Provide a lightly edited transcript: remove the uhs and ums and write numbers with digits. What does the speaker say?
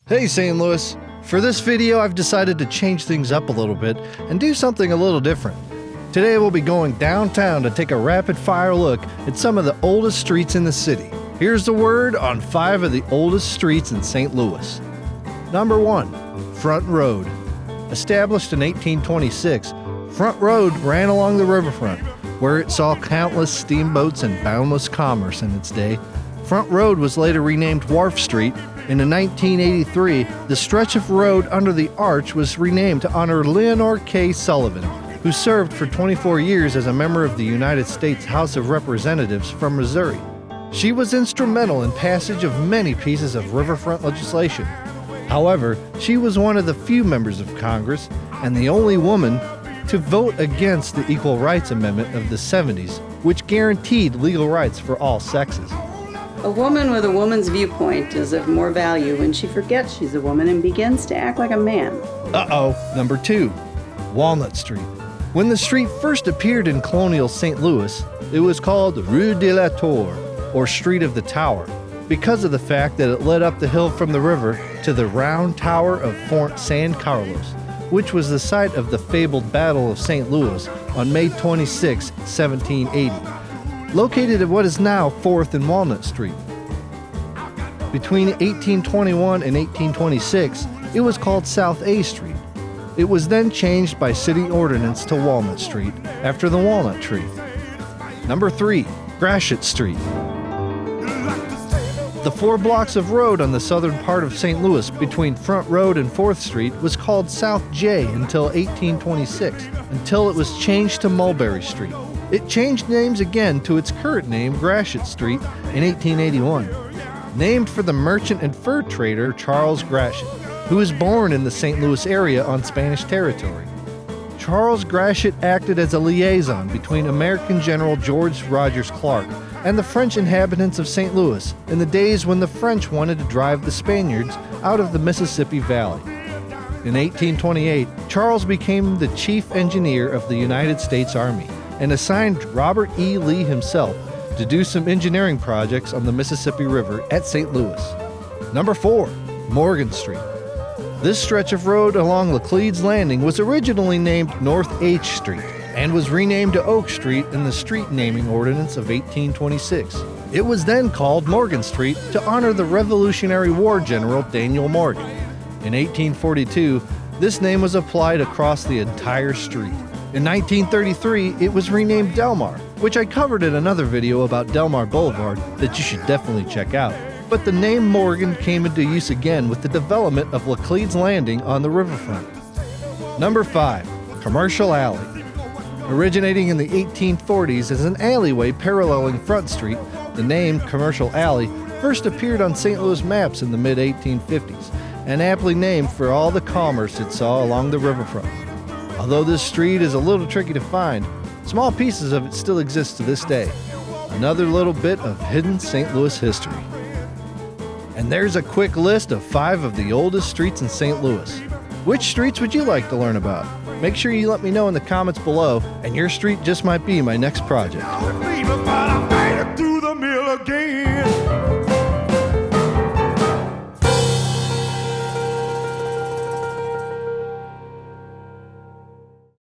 Hey St. Louis! For this video, I've decided to change things up a little bit and do something a little different. Today we'll be going downtown to take a rapid-fire look at some of the oldest streets in the city. Here's the word on 5 of the oldest streets in St. Louis. Number 1. Front Road. Established in 1826, Front Road ran along the riverfront, where it saw countless steamboats and boundless commerce in its day. Front Road was later renamed Wharf Street, and in 1983, the stretch of road under the arch was renamed to honor Leonor K Sullivan, who served for 24 years as a member of the United States House of Representatives from Missouri. She was instrumental in passage of many pieces of riverfront legislation. However, she was one of the few members of Congress, and the only woman, to vote against the Equal Rights Amendment of the 70s, which guaranteed legal rights for all sexes. A woman with a woman's viewpoint is of more value when she forgets she's a woman and begins to act like a man. Number 2. Walnut Street. When the street first appeared in colonial St. Louis, it was called Rue de la Tour, or Street of the Tower, because of the fact that it led up the hill from the river to the round tower of Fort San Carlos, which was the site of the fabled Battle of St. Louis on May 26, 1780. Located at what is now 4th and Walnut Street. Between 1821 and 1826, it was called South A Street. It was then changed by city ordinance to Walnut Street after the walnut tree. Number 3. Gratiot Street. The 4 blocks of road on the southern part of St. Louis between Front Road and 4th Street was called South J until 1826, until it was changed to Mulberry Street. It changed names again to its current name, Gratiot Street, in 1881, named for the merchant and fur trader Charles Gratiot, who was born in the St. Louis area on Spanish territory. Charles Gratiot acted as a liaison between American General George Rogers Clark and the French inhabitants of St. Louis in the days when the French wanted to drive the Spaniards out of the Mississippi Valley. In 1828, Charles became the chief engineer of the United States Army and assigned Robert E. Lee himself to do some engineering projects on the Mississippi River at St. Louis. Number 4. Morgan Street. This stretch of road along Laclede's Landing was originally named North H Street and was renamed to Oak Street in the street naming ordinance of 1826. It was then called Morgan Street to honor the Revolutionary War General Daniel Morgan. In 1842, this name was applied across the entire street. In 1933, it was renamed Delmar, which I covered in another video about Delmar Boulevard that you should definitely check out. But the name Morgan came into use again with the development of Laclede's Landing on the riverfront. Number 5. Commercial Alley. Originating in the 1840s as an alleyway paralleling Front Street, the name Commercial Alley first appeared on St. Louis maps in the mid-1850s, and aptly named for all the commerce it saw along the riverfront. Although this street is a little tricky to find, small pieces of it still exist to this day. Another little bit of hidden St. Louis history. And there's a quick list of 5 of the oldest streets in St. Louis. Which streets would you like to learn about? Make sure you let me know in the comments below, and your street just might be my next project.